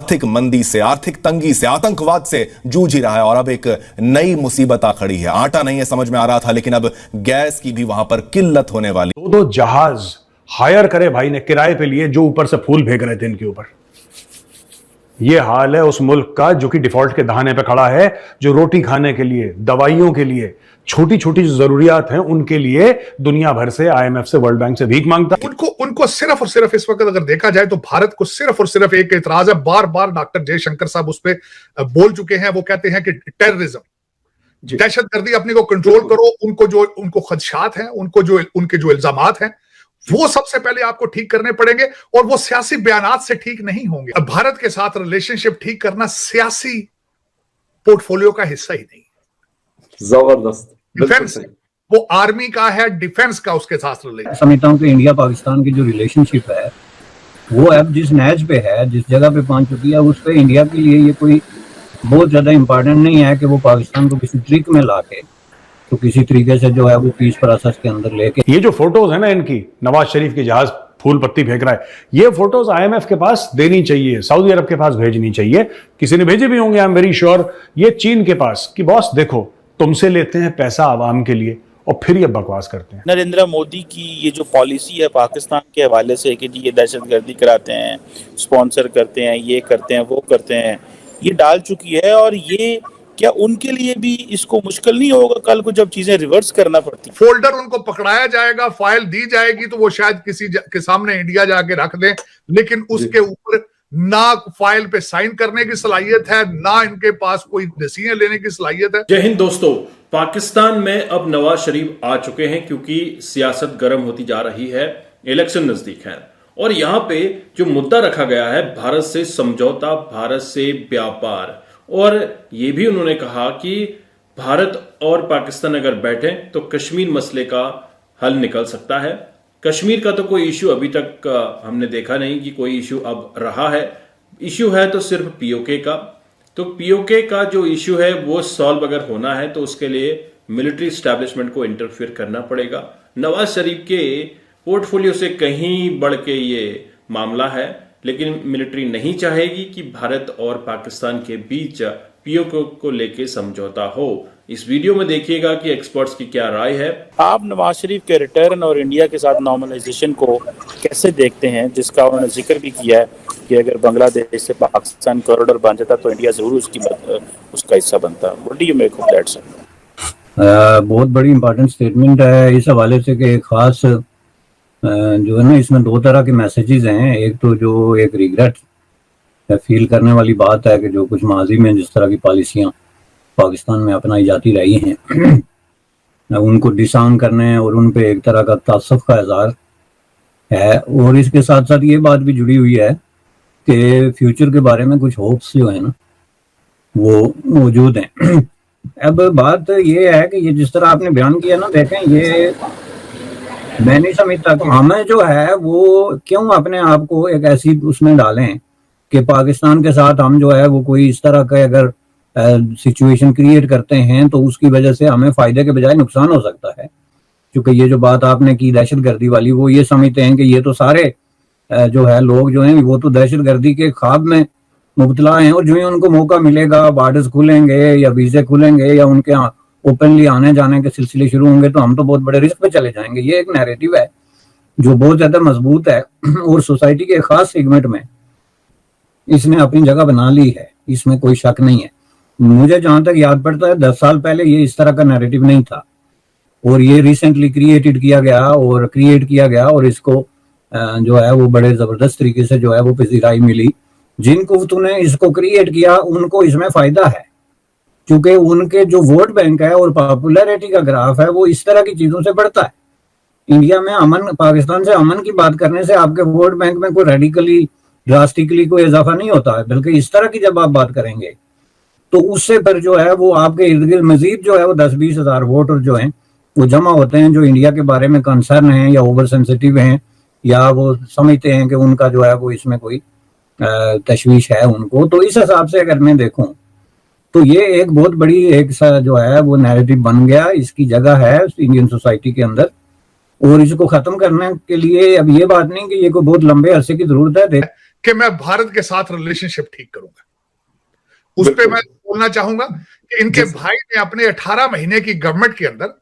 आर्थिक मंदी से, आर्थिक तंगी से, आतंकवाद से जूझ ही रहा है और अब एक नई मुसीबत आ खड़ी है। आटा नहीं है समझ में आ रहा था, लेकिन अब गैस की भी वहां पर किल्लत होने वाली। दो जहाज हायर करे भाई ने किराए पे लिए, जो ऊपर से फूल फेंक रहे थे इनके ऊपर। यह हाल है उस मुल्क का जो कि डिफॉल्ट के दहाने पे खड़ा है, जो रोटी खाने के लिए, दवाइयों के लिए, छोटी छोटी जो जरूरियात हैं उनके लिए दुनिया भर से, IMF से, वर्ल्ड बैंक से भीख मांगता है। उनको सिर्फ और सिर्फ इस वक्त अगर देखा जाए तो भारत को सिर्फ और सिर्फ एक इतराज है। बार बार डॉक्टर जयशंकर साहब उस पर बोल चुके हैं। वो कहते हैं कि टेररिज्म, दहशतगर्दी, अपने को कंट्रोल करो। उनको खदशात हैं, उनके जो इल्जामात हैं वो सबसे पहले आपको ठीक करने पड़ेंगे और वो सियासी बयानात से ठीक नहीं होंगे। अब भारत के साथ रिलेशनशिप ठीक करना सियासी पोर्टफोलियो का हिस्सा ही नहीं। जबरदस्त। डिफेंस, वो आर्मी का है, डिफेंस का उसके साथ रिलेशन। समझता हूँ कि इंडिया पाकिस्तान की जो रिलेशनशिप है वो अब जिस नैज पे है, जिस जगह पे पहुंच चुकी है, उस पे इंडिया के लिए ये कोई बहुत ज्यादा इंपॉर्टेंट नहीं है कि वो पाकिस्तान को किसी ट्रिक में ला के तो किसी तरीके से जो है वो पीस प्रोसेस के अंदर लेके। ये जो फोटोज है ना इनकी, नवाज शरीफ की जहाज फूल पत्ती फेंक रहा है, ये फोटोज IMF के पास देनी चाहिए, सऊदी अरब के पास भेजनी चाहिए। किसी ने भेजे भी होंगे, आई एम वेरी श्योर। ये चीन के पास कि बॉस देखो तुमसे लेते हैं पैसा आवाम के लिए और फिर ये बकवास करते हैं। नरेंद्र मोदी की ये जो पॉलिसी है पाकिस्तान के हवाले से कि जी ये दहशतगर्दी कराते हैं, स्पॉन्सर करते हैं, ये करते हैं, वो करते हैं, ये डाल चुकी है। और ये क्या उनके लिए भी इसको मुश्किल नहीं होगा कल को जब चीजें रिवर्स करना पड़ती? फोल्डर उनको पकड़ाया जाएगा, फाइल दी जाएगी तो वो शायद किसी के सामने इंडिया जाके रख दें, लेकिन उसके ऊपर ना फाइल पे साइन करने की सलाहियत है, ना इनके पास कोई डिसीजन लेने की सलाहियत है। जय हिंद दोस्तों, पाकिस्तान में अब नवाज शरीफ आ चुके हैं क्योंकि सियासत गर्म होती जा रही है, इलेक्शन नजदीक है और यहां पे जो मुद्दा रखा गया है भारत से समझौता, भारत से व्यापार। और ये भी उन्होंने कहा कि भारत और पाकिस्तान अगर बैठे तो कश्मीर मसले का हल निकल सकता है। कश्मीर का तो कोई इश्यू अभी तक हमने देखा नहीं कि कोई इश्यू अब रहा है। इश्यू है तो सिर्फ POK का। तो POK का जो इश्यू है वो सॉल्व अगर होना है तो उसके लिए मिलिट्री एस्टैब्लिशमेंट को इंटरफेयर करना पड़ेगा। नवाज शरीफ के पोर्टफोलियो से कहीं बढ़ के ये मामला है, लेकिन मिलिट्री नहीं चाहेगी कि भारत और पाकिस्तान के बीच POK को लेके समझौता हो। इस वीडियो में देखिएगा कि एक्सपर्ट्स की क्या राय है। आप नवाज शरीफ के रिटर्न और इंडिया के साथ नॉर्मलाइजेशन को कैसे देखते हैं, जिसका उन्होंने जिक्र भी किया है कि अगर बांग्लादेश से पाकिस्तान कॉरिडोर बन जाता तो इंडिया जरूर उसका हिस्सा बनता। What do you make of that sir? बहुत बड़ी इंपॉर्टेंट स्टेटमेंट है इस हवाले से कि एक खास जो है ना, इसमें दो तरह के मैसेजेस हैं। एक तो जो एक रिग्रेट फील करने वाली बात है कि जो कुछ माजी में जिस तरह की पॉलिसियां पाकिस्तान में अपनाई जाती रही हैं उनको डिसआर्म करने और उन पे एक तरह का तासुफ का इज़हार है। और इसके साथ साथ ये बात भी जुड़ी हुई है कि फ्यूचर के बारे में कुछ होप्स जो है ना वो मौजूद हैं। अब बात ये है कि ये जिस तरह आपने बयान किया ना, देखें ये मैं नहीं समझता कि हमें जो है वो क्यों अपने आप को एक ऐसी उसमें डालें कि पाकिस्तान के साथ हम जो है वो कोई इस तरह का अगर सिचुएशन क्रिएट करते हैं तो उसकी वजह से हमें फायदे के बजाय नुकसान हो सकता है। क्योंकि ये जो बात आपने की दहशतगर्दी वाली, वो ये समझते हैं कि ये तो सारे जो है लोग जो हैं वो तो दहशतगर्दी के ख्वाब में मुब्तला हैं और जो ही उनको मौका मिलेगा, बॉर्डर्स खुलेंगे या वीजे खुलेंगे या उनके यहाँ ओपनली आने जाने के सिलसिले शुरू होंगे तो हम तो बहुत बड़े रिस्क पे चले जाएंगे। ये एक नैरेटिव है जो बहुत ज्यादा मजबूत है और सोसाइटी के खास सेगमेंट में इसने अपनी जगह बना ली है, इसमें कोई शक नहीं है। मुझे जहां तक याद पड़ता है 10 साल पहले ये इस तरह का नैरेटिव नहीं था और ये रिसेंटली क्रिएट किया गया और इसको जो है वो बड़े जबरदस्त तरीके से जो है वो पजीराई मिली। जिनको तूने इसको क्रिएट किया उनको इसमें फायदा है क्योंकि उनके जो वोट बैंक है और पॉपुलैरिटी का ग्राफ है वो इस तरह की चीजों से बढ़ता है। इंडिया में अमन, पाकिस्तान से अमन की बात करने से आपके वोट बैंक में कोई रेडिकली ड्रास्टिकली कोई इजाफा नहीं होता है, बल्कि इस तरह की जब आप बात करेंगे तो उससे पर जो है वो आपके इर्द गिर्द मजीद जो है वो 10-20 हज़ार वोटर जो हैं वो जमा होते हैं, जो इंडिया के बारे में कंसर्न हैं या ओवर सेंसिटिव हैं या वो समझते हैं कि उनका जो है वो इसमें कोई तशवीश है उनको। तो इस हिसाब से अगर मैं देखूं तो ये एक बहुत बड़ी एक जो है वो नैरेटिव बन गया, इसकी जगह है इंडियन सोसाइटी के अंदर और इसको खत्म करने के लिए अब ये बात नहीं कि ये कोई बहुत लंबे अरसे की जरूरत है कि मैं भारत के साथ रिलेशनशिप ठीक करूंगा। उस पे मैं बोलना चाहूंगा कि इनके भाई ने अपने 18 महीने की गवर्नमेंट के अंदर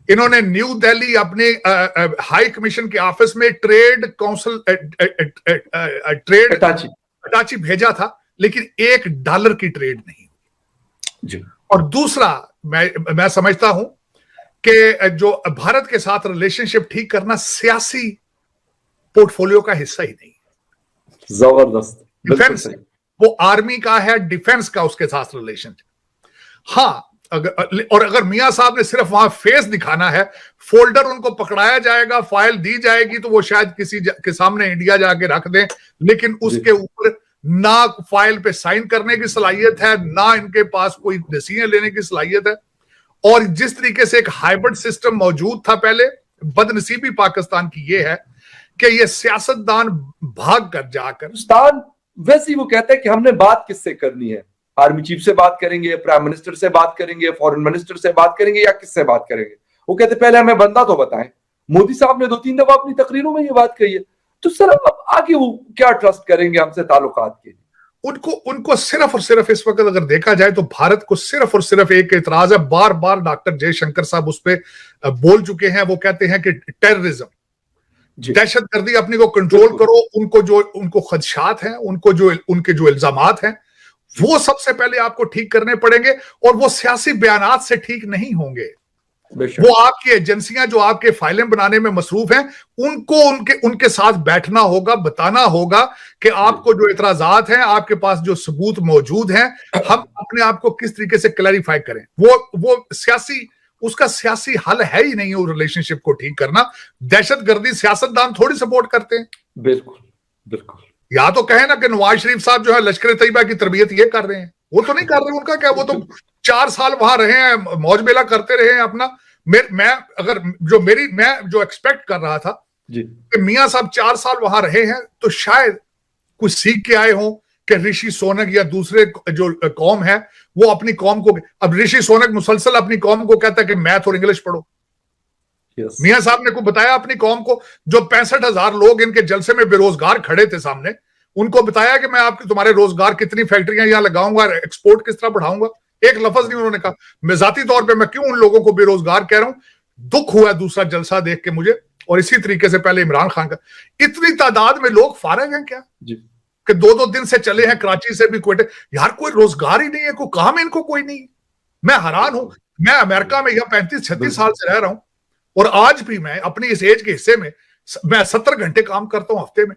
इन्होंने न्यू दिल्ली अपने हाई कमीशन के ऑफिस में ट्रेड काउंसिल ट्रेड अटाची भेजा था, लेकिन $1 की ट्रेड नहीं हुई। और दूसरा मैं समझता हूं कि जो भारत के साथ रिलेशनशिप ठीक करना सियासी पोर्टफोलियो का हिस्सा ही नहीं। जबरदस्त। डिफेंस वो आर्मी का है, डिफेंस का उसके साथ रिलेशन। हाँ, अगर मियां साहब ने सिर्फ वहां फेस दिखाना है, फोल्डर उनको पकड़ाया जाएगा, फाइल दी जाएगी तो वो शायद किसी के सामने इंडिया जाके रख दें, लेकिन उसके ऊपर ना फाइल पे साइन करने की सलाहियत है, ना इनके पास कोई डिसीजन लेने की सलाहियत है। और जिस तरीके से एक हाइब्रिड सिस्टम मौजूद था पहले, बदनसीबी पाकिस्तान की ये है कि ये सियासतदान भाग कर जाकर पाकिस्तान वैसे ही वो कहता है कि हमने बात किससे करनी है, आर्मी चीफ से बात करेंगे, प्राइम मिनिस्टर से बात करेंगे, फॉरेन मिनिस्टर से बात करेंगे, या किससे बात करेंगे। वो कहते पहले हमें बंदा तो बताएं। मोदी साहब ने 2-3 दफा अपनी तकरीरों में ये बात कही है, तो सर अब आगे वो क्या ट्रस्ट करेंगे हमसे ताल्लुकात के लिए। उनको सिर्फ और सिर्फ इस वक्त अगर देखा जाए तो भारत को सिर्फ और सिर्फ एक इतराज है। बार बार डॉक्टर जयशंकर साहब उस पर बोल चुके हैं। वो कहते हैं कि टेररिज्म, दहशतगर्दी अपनी को कंट्रोल करो। उनको खदशात हैं, उनके जो इल्जामात हैं, वो सबसे पहले आपको ठीक करने पड़ेंगे, और वो सियासी बयानात से ठीक नहीं होंगे। वो आपकी एजेंसियां जो आपके फाइलें बनाने में मसरूफ हैं, उनको उनके साथ बैठना होगा, बताना होगा कि आपको जो इतराजात हैं, आपके पास जो सबूत मौजूद हैं, हम अपने आप को किस तरीके से क्लैरिफाई करें। वो उसका सियासी हल है ही नहीं, वो रिलेशनशिप को ठीक करना। दहशतगर्दी सियासतदान थोड़ी सपोर्ट करते हैं। बिल्कुल बिल्कुल। या तो कहे ना कि नवाज शरीफ साहब जो है लश्कर तैयबा की तरबियत ये कर रहे हैं, वो तो नहीं कर रहे। उनका क्या, वो तो 4 साल वहां रहे हैं, मौज मेला करते रहे हैं अपना। मैं जो एक्सपेक्ट कर रहा था कि मियां साहब 4 साल वहां रहे हैं तो शायद कुछ सीख के आए हों कि ऋषि सोनक या दूसरे जो कौम है वो अपनी कौम को, अब ऋषि सोनक मुसलसल अपनी कौम को कहता है कि मैथ और इंग्लिश पढ़ो। मियां साहब ने को बताया अपनी कौम को, जो 65,000 लोग इनके जलसे में बेरोजगार खड़े थे सामने, उनको बताया कि मैं तुम्हारे रोजगार कितनी फैक्ट्रियां यहां लगाऊंगा, एक्सपोर्ट किस तरह बढ़ाऊंगा। एक लफ्ज नहीं उन्होंने कहा। मैं जाती तौर पे मैं क्यों उन लोगों को बेरोजगार कह रहा हूं, दुख हुआ दूसरा जलसा देख के मुझे। और इसी तरीके से पहले इमरान खान का, इतनी तादाद में लोग फारग हैं क्या कि 2-2 दिन से चले हैं, कराची से भी क्वेटे। यार कोई रोजगार ही नहीं है, कोई काम इनको कोई नहीं। मैं हैरान हूं। मैं अमेरिका में यहां 35-36 साल से रह रहा हूं, और आज भी मैं अपनी इस एज के हिस्से में मैं 70 घंटे काम करता हूं हफ्ते में।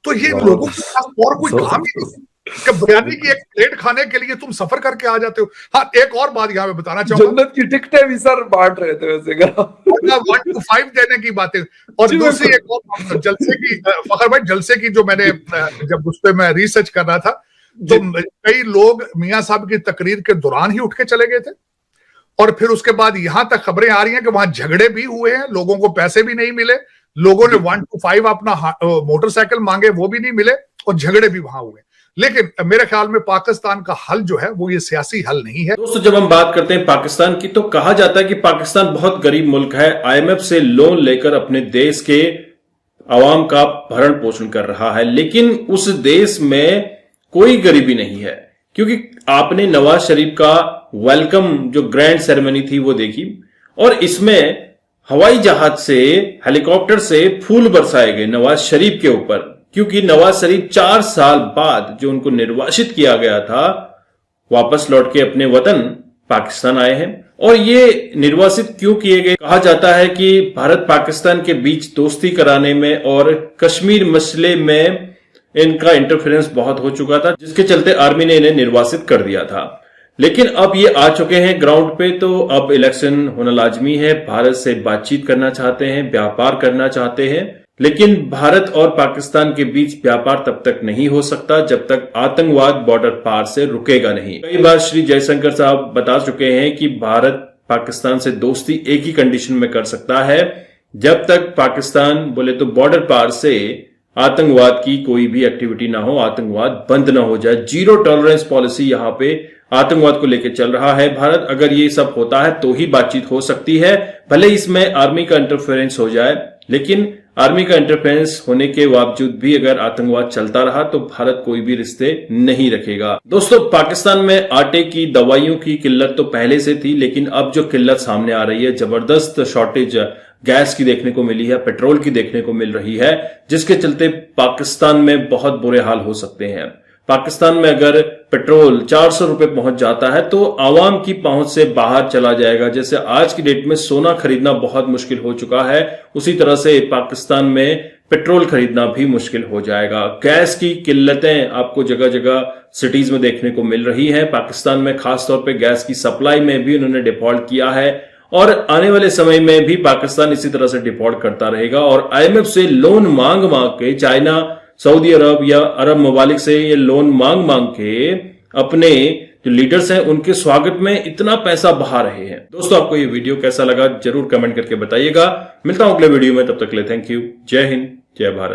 तो ये लोगों के पास और कोई काम ही नहीं कि बिरयानी की एक प्लेट खाने के लिए तुम सफर करके आ जाते हो। हाँ, एक और बात यहाँ पे बताना चाहूंगा, जन्नत की टिकटें भी सर बांट रहे थे वैसे 1 to 5 देने की बातें। और दूसरी एक और जलसे की, फखर भाई, जलसे की जो मैंने जब उस पर मैं रिसर्च कर रहा था, तो कई लोग मियां साहब की तकरीर के दौरान ही उठ के चले गए थे, और फिर उसके बाद यहां तक खबरें आ रही हैं कि वहां झगड़े भी हुए हैं, लोगों को पैसे भी नहीं मिले, लोगों ने 1 to 5 अपना मोटरसाइकिल मांगे, वो भी नहीं मिले, और झगड़े भी वहां हुए। लेकिन मेरे ख्याल में पाकिस्तान का हल जो है वो ये सियासी हल नहीं है। दोस्तों, जब हम बात करते हैं पाकिस्तान की, तो कहा जाता है कि पाकिस्तान बहुत गरीब मुल्क है, आईएमएफ से लोन लेकर अपने देश के आवाम का भरण पोषण कर रहा है। लेकिन उस देश में कोई गरीबी नहीं है, क्योंकि आपने नवाज शरीफ का वेलकम जो ग्रैंड सेरेमनी थी वो देखी, और इसमें हवाई जहाज से, हेलीकॉप्टर से फूल बरसाए गए नवाज शरीफ के ऊपर, क्योंकि नवाज शरीफ 4 साल बाद जो उनको निर्वासित किया गया था, वापस लौट के अपने वतन पाकिस्तान आए हैं। और ये निर्वासित क्यों किए गए? कहा जाता है कि भारत पाकिस्तान के बीच दोस्ती कराने में और कश्मीर मसले में इनका इंटरफेरेंस बहुत हो चुका था, जिसके चलते आर्मी ने इन्हें निर्वासित कर दिया था। लेकिन अब ये आ चुके हैं ग्राउंड पे, तो अब इलेक्शन होना लाजमी है। भारत से बातचीत करना चाहते हैं, व्यापार करना चाहते हैं, लेकिन भारत और पाकिस्तान के बीच व्यापार तब तक नहीं हो सकता जब तक आतंकवाद बॉर्डर पार से रुकेगा नहीं। कई बार श्री जयशंकर साहब बता चुके हैं कि भारत पाकिस्तान से दोस्ती एक ही कंडीशन में कर सकता है, जब तक पाकिस्तान बोले तो बॉर्डर पार से आतंकवाद की कोई भी एक्टिविटी ना हो, आतंकवाद बंद ना हो जाए। 0 टॉलरेंस पॉलिसी यहां पे आतंकवाद को लेकर चल रहा है भारत। अगर ये सब होता है तो ही बातचीत हो सकती है, भले इसमें आर्मी का इंटरफेरेंस हो जाए, लेकिन आर्मी का इंटरफेरेंस होने के बावजूद भी अगर आतंकवाद चलता रहा तो भारत कोई भी रिश्ते नहीं रखेगा। दोस्तों, पाकिस्तान में आटे की, दवाइयों की किल्लत तो पहले से थी, लेकिन अब जो किल्लत सामने आ रही है, जबरदस्त शॉर्टेज गैस की देखने को मिली है, पेट्रोल की देखने को मिल रही है, जिसके चलते पाकिस्तान में बहुत बुरे हाल हो सकते हैं। पाकिस्तान में अगर पेट्रोल 400 रुपए पहुंच जाता है तो आवाम की पहुंच से बाहर चला जाएगा। जैसे आज की डेट में सोना खरीदना बहुत मुश्किल हो चुका है, उसी तरह से पाकिस्तान में पेट्रोल खरीदना भी मुश्किल हो जाएगा। गैस की किल्लतें आपको जगह जगह सिटीज में देखने को मिल रही हैं। पाकिस्तान में खासतौर पे गैस की सप्लाई में भी उन्होंने डिफॉल्ट किया है और आने वाले समय में भी पाकिस्तान इसी तरह से डिफॉल्ट करता रहेगा और IMF से लोन मांग मांग के, चाइना, सऊदी अरब या अरब ममालिक से ये लोन मांग मांग के अपने जो लीडर्स हैं उनके स्वागत में इतना पैसा बहा रहे हैं। दोस्तों, आपको ये वीडियो कैसा लगा जरूर कमेंट करके बताइएगा। मिलता हूं अगले वीडियो में, तब तक के लिए थैंक यू। जय हिंद, जय भारत।